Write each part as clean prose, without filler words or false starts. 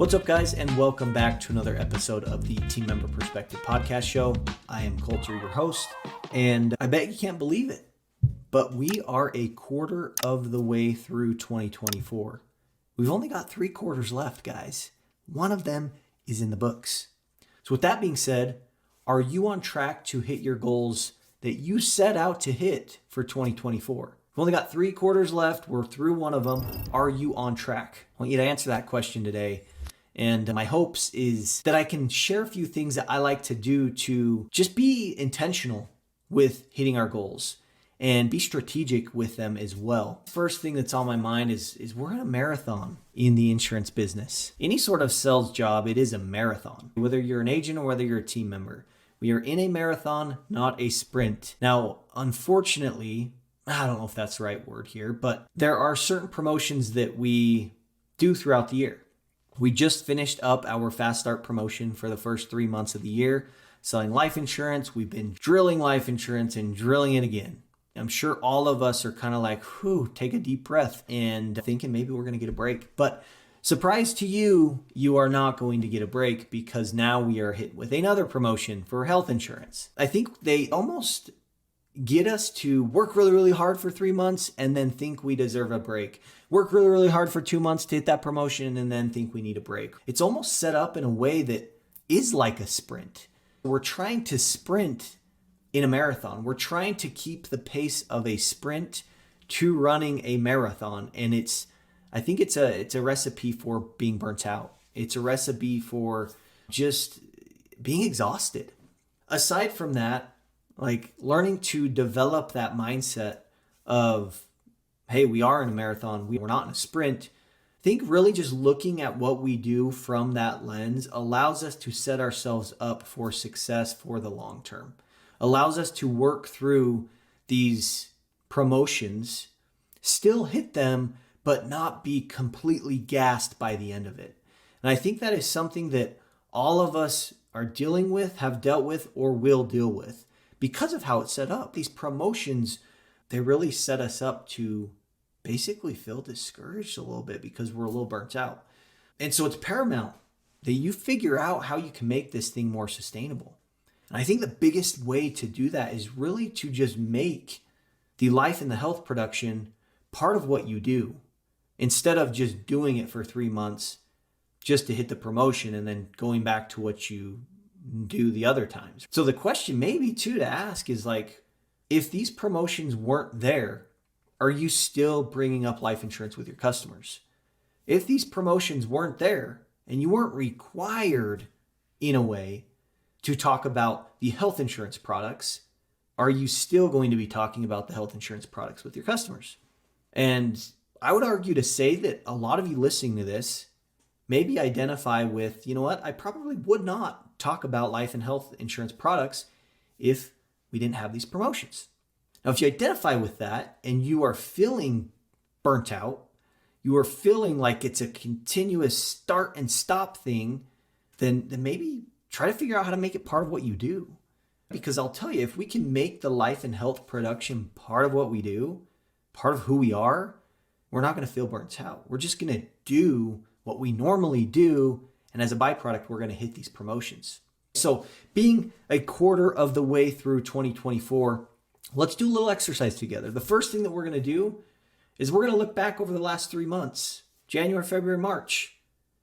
What's up, guys, and welcome back to another episode of the Team Member Perspective Podcast Show. I am Colter, your host, and I bet you can't believe it, but we are a quarter of the way through 2024. We've only got 3 quarters left, guys. One of them is in the books. So with that being said, are you on track to hit your goals that you set out to hit for 2024? We've only got 3 quarters left. We're through one of them. Are you on track? I want you to answer that question today. And my hopes is that I can share a few things that I like to do to just be intentional with hitting our goals and be strategic with them as well. First thing that's on my mind is we're in a marathon in the insurance business. Any sort of sales job, it is a marathon. Whether you're an agent or whether you're a team member, we are in a marathon, not a sprint. Now, unfortunately, I don't know if that's the right word here, but there are certain promotions that we do throughout the year. We just finished up our Fast Start promotion for the first 3 months of the year, selling life insurance. We've been drilling life insurance and drilling it again. I'm sure all of us are kind of like, whew, take a deep breath and thinking maybe we're going to get a break. But surprise to you, you are not going to get a break because now we are hit with another promotion for health insurance. I think they almost get us to work really, really hard for 3 months and then think we deserve a break. Work really, really hard for 2 months to hit that promotion and then think we need a break. It's almost set up in a way that is like a sprint. We're trying to sprint in a marathon. We're trying to keep the pace of a sprint to running a marathon. And I think it's a recipe for being burnt out. It's a recipe for just being exhausted. Aside from that, like learning to develop that mindset of, hey, we are in a marathon, we're not in a sprint. I think really just looking at what we do from that lens allows us to set ourselves up for success for the long term. Allows us to work through these promotions, still hit them, but not be completely gassed by the end of it. And I think that is something that all of us are dealing with, have dealt with, or will deal with. Because of how it's set up, these promotions, they really set us up to basically feel discouraged a little bit because we're a little burnt out. And so it's paramount that you figure out how you can make this thing more sustainable. And I think the biggest way to do that is really to just make the life and the health production part of what you do, instead of just doing it for 3 months just to hit the promotion and then going back to what you do the other times. So the question maybe too to ask is like, if these promotions weren't there, are you still bringing up life insurance with your customers? If these promotions weren't there and you weren't required in a way to talk about the health insurance products, are you still going to be talking about the health insurance products with your customers? And I would argue to say that a lot of you listening to this maybe identify with, you know what, I probably would not talk about life and health insurance products if we didn't have these promotions. Now, if you identify with that and you are feeling burnt out, you are feeling like it's a continuous start and stop thing, then maybe try to figure out how to make it part of what you do. Because I'll tell you, if we can make the life and health production part of what we do, part of who we are, we're not going to feel burnt out. We're just going to do what we normally do. And as a byproduct, we're going to hit these promotions. So being a quarter of the way through 2024, let's do a little exercise together. The first thing that we're going to do is we're going to look back over the last 3 months, January, February, March.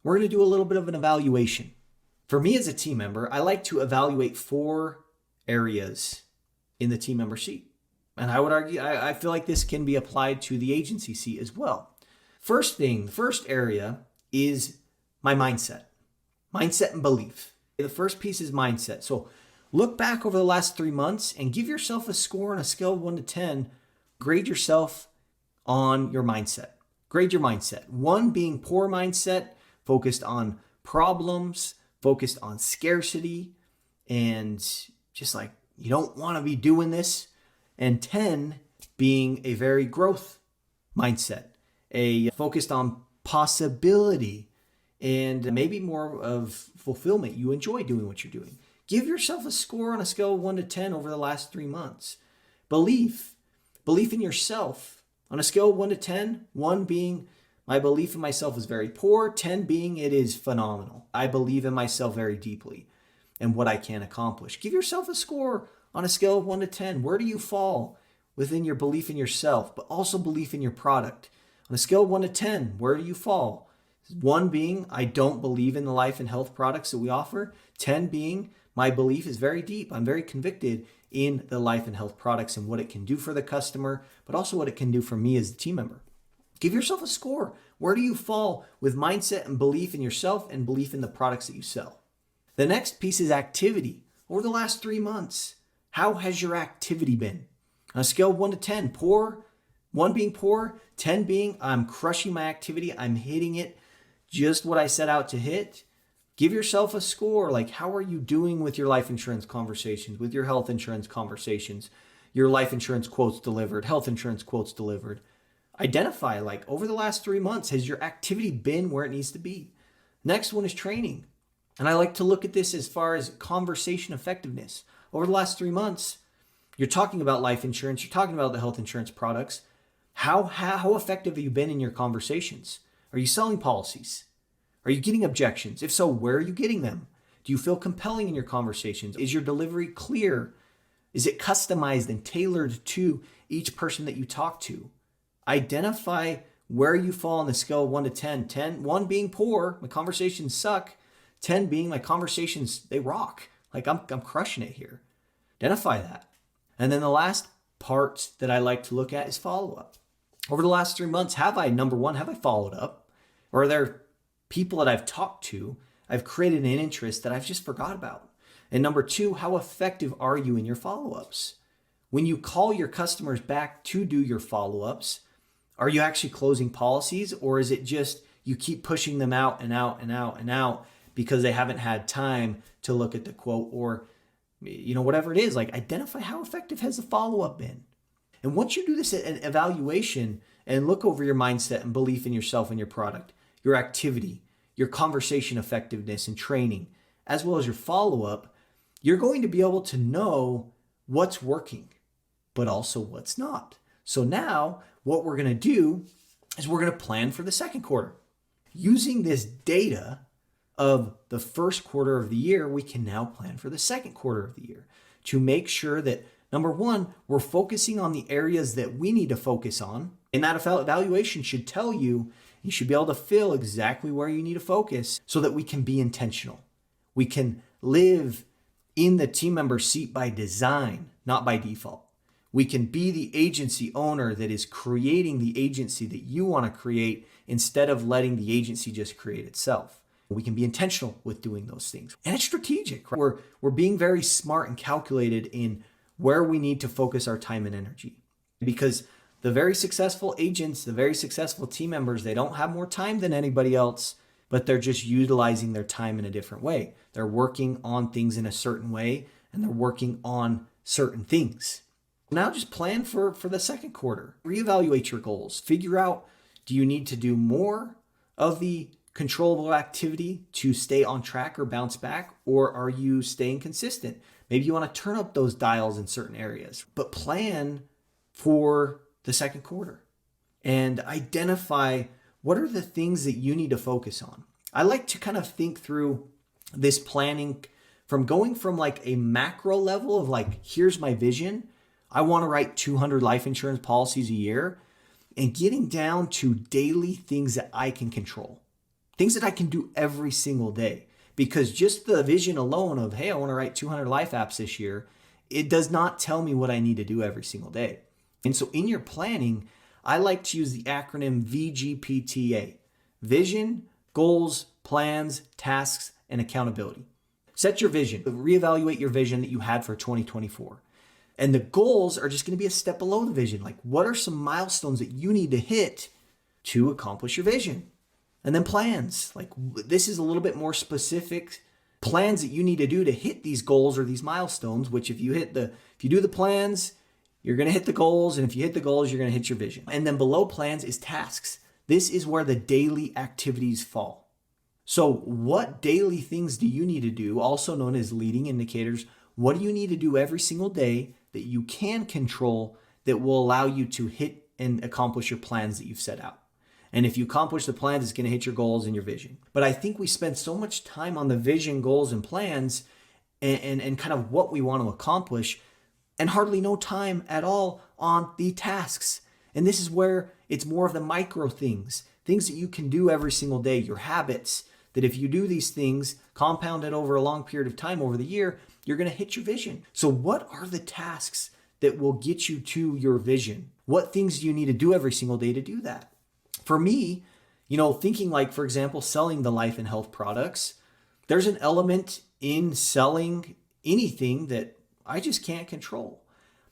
We're going to do a little bit of an evaluation. For me as a team member, I like to evaluate 4 areas in the team member seat. And I would argue, I feel like this can be applied to the agency seat as well. First area is my mindset and belief. The first piece is mindset. So look back over the last 3 months and give yourself a score on a scale of 1 to 10. Grade yourself on your mindset. Grade your mindset. 1 being poor mindset, focused on problems, focused on scarcity, and just like you don't want to be doing this. And 10 being a very growth mindset, a focused on possibility and maybe more of fulfillment. You enjoy doing what you're doing. Give yourself a score on a scale of 1 to 10 over the last 3 months. Belief in yourself on a scale of 1 to 10, 1 being My belief in myself is very poor. 10 being it is phenomenal. I believe in myself very deeply and what I can accomplish. Give yourself a score on a scale of 1 to 10. Where do you fall within your belief in yourself, but also belief in your product? On a scale of 1 to 10, where do you fall? 1 being, I don't believe in the life and health products that we offer. 10 being, my belief is very deep. I'm very convicted in the life and health products and what it can do for the customer, but also what it can do for me as a team member. Give yourself a score. Where do you fall with mindset and belief in yourself and belief in the products that you sell? The next piece is activity. Over the last 3 months, how has your activity been? On a scale of 1 to 10, poor, 1 being poor, 10 being I'm crushing my activity, I'm hitting it just what I set out to hit. Give yourself a score. Like, how are you doing with your life insurance conversations, with your health insurance conversations, your life insurance quotes delivered, health insurance quotes delivered? Identify, like, over the last 3 months, has your activity been where it needs to be? Next one is training. And I like to look at this as far as conversation effectiveness. Over the last 3 months, you're talking about life insurance, you're talking about the health insurance products. How effective have you been in your conversations? Are you selling policies? Are you getting objections? If so, where are you getting them? Do you feel compelling in your conversations? Is your delivery clear? Is it customized and tailored to each person that you talk to? Identify where you fall on the scale of 1 to 10. 1 being poor, my conversations suck. 10 being my conversations, they rock. Like I'm crushing it here. Identify that. And then the last part that I like to look at is follow-up. Over the last 3 months, number one, have I followed up? Or are there people that I've talked to, I've created an interest that I've just forgot about? And number 2, how effective are you in your follow-ups? When you call your customers back to do your follow-ups, are you actually closing policies, or is it just you keep pushing them out and out and out and out because they haven't had time to look at the quote, or whatever it is? Like, identify how effective has the follow-up been. And once you do this evaluation and look over your mindset and belief in yourself and your product, your activity, your conversation effectiveness and training, as well as your follow-up, you're going to be able to know what's working, but also what's not. So now what we're going to do is we're going to plan for the second quarter. Using this data of the first quarter of the year, we can now plan for the second quarter of the year to make sure that, number 1, we're focusing on the areas that we need to focus on. And that evaluation should tell you, you should be able to feel exactly where you need to focus so that we can be intentional. We can live in the team member seat by design, not by default. We can be the agency owner that is creating the agency that you want to create instead of letting the agency just create itself. We can be intentional with doing those things. And it's strategic, right? We're being very smart and calculated in where we need to focus our time and energy. Because the very successful agents, the very successful team members, they don't have more time than anybody else, but they're just utilizing their time in a different way. They're working on things in a certain way, and they're working on certain things. Now just plan for the second quarter. Reevaluate your goals. Figure out, do you need to do more of the controllable activity to stay on track or bounce back, or are you staying consistent? Maybe you want to turn up those dials in certain areas, but plan for the second quarter and identify what are the things that you need to focus on. I like to kind of think through this planning from going from like a macro level of like, here's my vision. I want to write 200 life insurance policies a year, and getting down to daily things that I can control, things that I can do every single day. Because just the vision alone of, hey, I want to write 200 life apps this year, it does not tell me what I need to do every single day. And so in your planning, I like to use the acronym VGPTA: vision, goals, plans, tasks, and accountability. Set your vision, reevaluate your vision that you had for 2024. And the goals are just going to be a step below the vision. Like, what are some milestones that you need to hit to accomplish your vision? And then plans, like this is a little bit more specific plans that you need to do to hit these goals or these milestones, which if you do the plans, you're going to hit the goals. And if you hit the goals, you're going to hit your vision. And then below plans is tasks. This is where the daily activities fall. So what daily things do you need to do, also known as leading indicators? What do you need to do every single day that you can control that will allow you to hit and accomplish your plans that you've set out? And if you accomplish the plans, it's going to hit your goals and your vision. But I think we spend so much time on the vision, goals, and plans and kind of what we want to accomplish, and hardly no time at all on the tasks. And this is where it's more of the micro things that you can do every single day, your habits, that if you do these things compounded over a long period of time over the year, you're going to hit your vision. So what are the tasks that will get you to your vision? What things do you need to do every single day to do that? For me, thinking like, for example, selling the life and health products, there's an element in selling anything that I just can't control.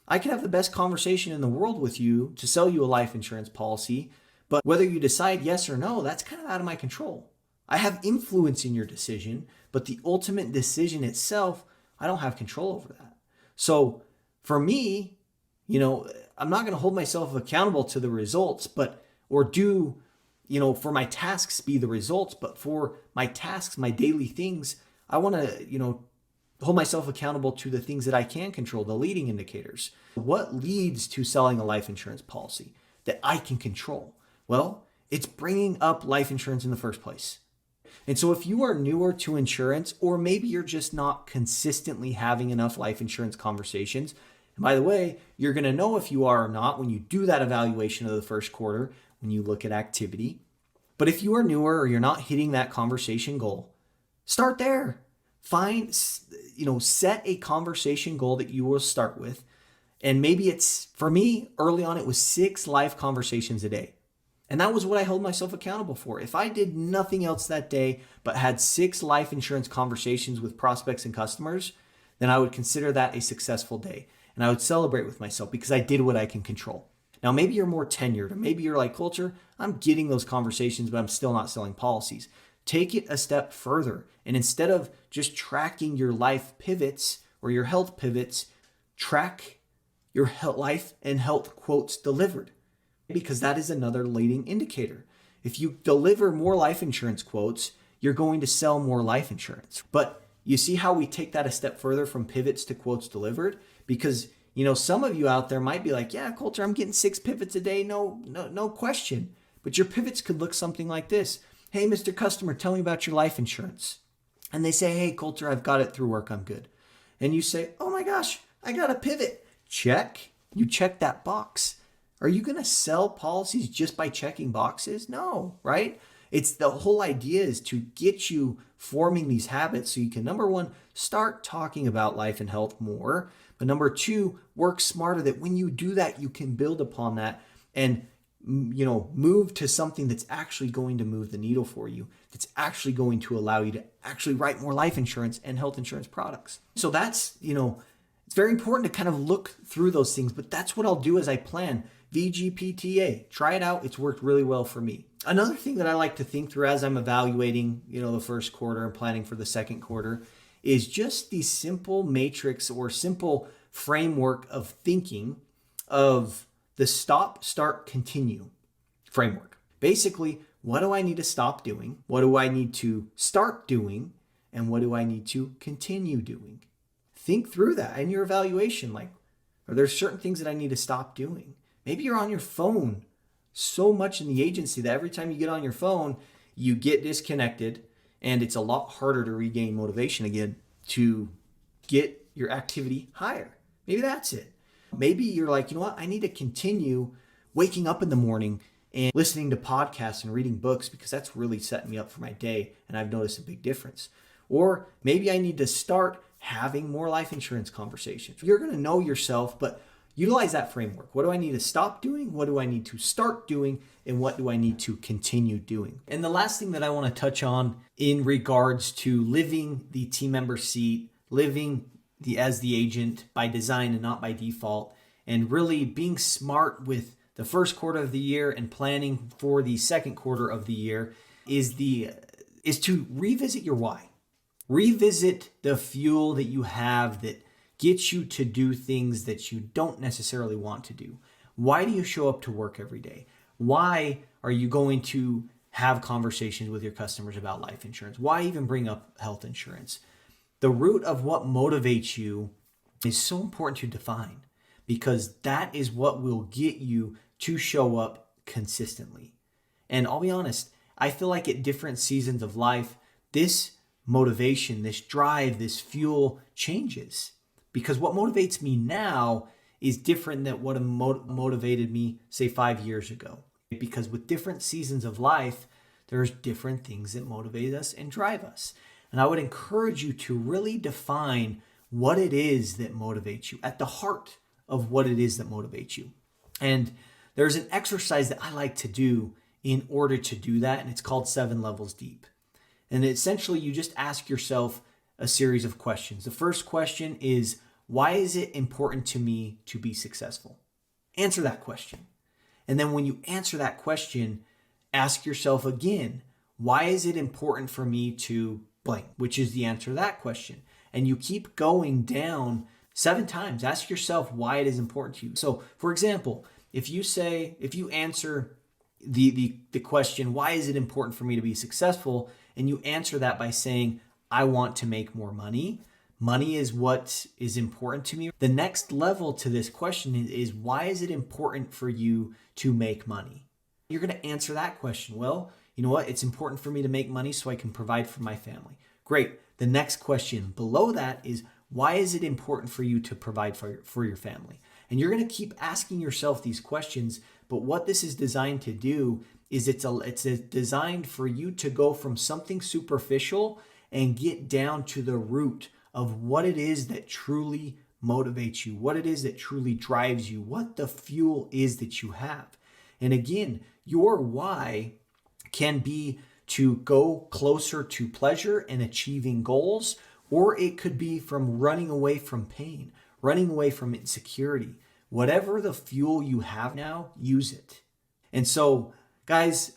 I can have the best conversation in the world with you to sell you a life insurance policy, but whether you decide yes or no, that's kind of out of my control. I have influence in your decision, but the ultimate decision itself, I don't have control over that. So for me, I'm not going to hold myself accountable to the results, for my tasks be the results, but for my tasks, my daily things, I want to, hold myself accountable to the things that I can control, the leading indicators. What leads to selling a life insurance policy that I can control? Well, it's bringing up life insurance in the first place. And so if you are newer to insurance, or maybe you're just not consistently having enough life insurance conversations, and by the way, you're going to know if you are or not when you do that evaluation of the first quarter, when you look at activity. But if you are newer or you're not hitting that conversation goal, start there. Set a conversation goal that you will start with. And maybe for me, early on, it was 6 life conversations a day. And that was what I held myself accountable for. If I did nothing else that day, but had 6 life insurance conversations with prospects and customers, then I would consider that a successful day. And I would celebrate with myself because I did what I can control. Now, maybe you're more tenured, or maybe you're like, Colter, I'm getting those conversations, but I'm still not selling policies. Take it a step further. And instead of just tracking your life pivots or your health pivots, track your life and health quotes delivered, because that is another leading indicator. If you deliver more life insurance quotes, you're going to sell more life insurance. But you see how we take that a step further from pivots to quotes delivered? Because some of you out there might be like, yeah, Colter, I'm getting 6 pivots a day. No question. But your pivots could look something like this. Hey, Mr. Customer, tell me about your life insurance. And they say, hey, Colter, I've got it through work. I'm good. And you say, oh my gosh, I got a pivot. Check. You check that box. Are you going to sell policies just by checking boxes? No, right? It's the whole idea is to get you forming these habits so you can, number one, start talking about life and health more. But number 2, work smarter, that when you do that, you can build upon that and, move to something that's actually going to move the needle for you, that's actually going to allow you to actually write more life insurance and health insurance products. So that's, it's very important to kind of look through those things, but that's what I'll do as I plan. VGPTA, try it out. It's worked really well for me. Another thing that I like to think through as I'm evaluating, the first quarter and planning for the second quarter is just the simple matrix or simple framework of thinking of the stop, start, continue framework. Basically, what do I need to stop doing? What do I need to start doing? And what do I need to continue doing? Think through that in your evaluation. Like, are there certain things that I need to stop doing? Maybe you're on your phone so much in the agency that every time you get on your phone, you get disconnected, and it's a lot harder to regain motivation again to get your activity higher. Maybe that's it. Maybe you're like, I need to continue waking up in the morning and listening to podcasts and reading books because that's really setting me up for my day, and I've noticed a big difference. Or maybe I need to start having more life insurance conversations. You're going to know yourself, but utilize that framework. What do I need to stop doing? What do I need to start doing? And what do I need to continue doing? And the last thing that I want to touch on in regards to living the team member seat, living as the agent by design and not by default, and really being smart with the first quarter of the year and planning for the second quarter of the year is to revisit your why. Revisit the fuel that you have that gets you to do things that you don't necessarily want to do. Why do you show up to work every day? Why are you going to have conversations with your customers about life insurance? Why even bring up health insurance? The root of what motivates you is so important to define, because that is what will get you to show up consistently. And I'll be honest, I feel like at different seasons of life, this motivation, this drive, this fuel changes. Because what motivates me now is different than what motivated me, say, 5 years ago. Because with different seasons of life, there's different things that motivate us and drive us. And I would encourage you to really define what it is that motivates you, at the heart of what it is that motivates you. And there's an exercise that I like to do in order to do that, and it's called 7 Levels Deep. And essentially, you just ask yourself a series of questions. The first question is, why is it important to me to be successful? Answer that question. And then when you answer that question, ask yourself again, why is it important for me to blank, which is the answer to that question. And you keep going down 7 times. Ask yourself why it is important to you. So, for example, if you answer the question, why is it important for me to be successful? And you answer that by saying, I want to make more money. Money is what is important to me. The next level to this question is why is it important for you to make money? You're going to answer that question. Well, you know what? It's important for me to make money so I can provide for my family. Great. The next question below that is why is it important for you to provide for your family? And you're going to keep asking yourself these questions, but what this is designed to do is it's designed for you to go from something superficial and get down to the root of what it is that truly motivates you, what it is that truly drives you, what the fuel is that you have. And again, your why can be to go closer to pleasure and achieving goals, or it could be from running away from pain, running away from insecurity. Whatever the fuel you have now, use it. And so, guys,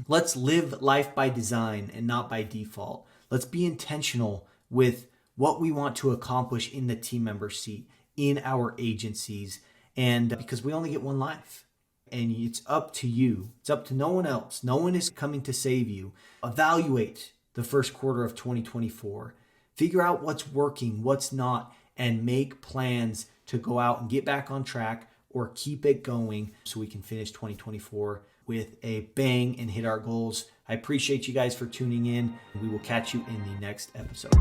let's live life by design and not by default. Let's be intentional with what we want to accomplish in the team member seat, in our agencies, and because we only get one life. And it's up to you. It's up to no one else. No one is coming to save you. Evaluate the first quarter of 2024. Figure out what's working, what's not, and make plans to go out and get back on track or keep it going so we can finish 2024 with a bang and hit our goals. I appreciate you guys for tuning in. We will catch you in the next episode.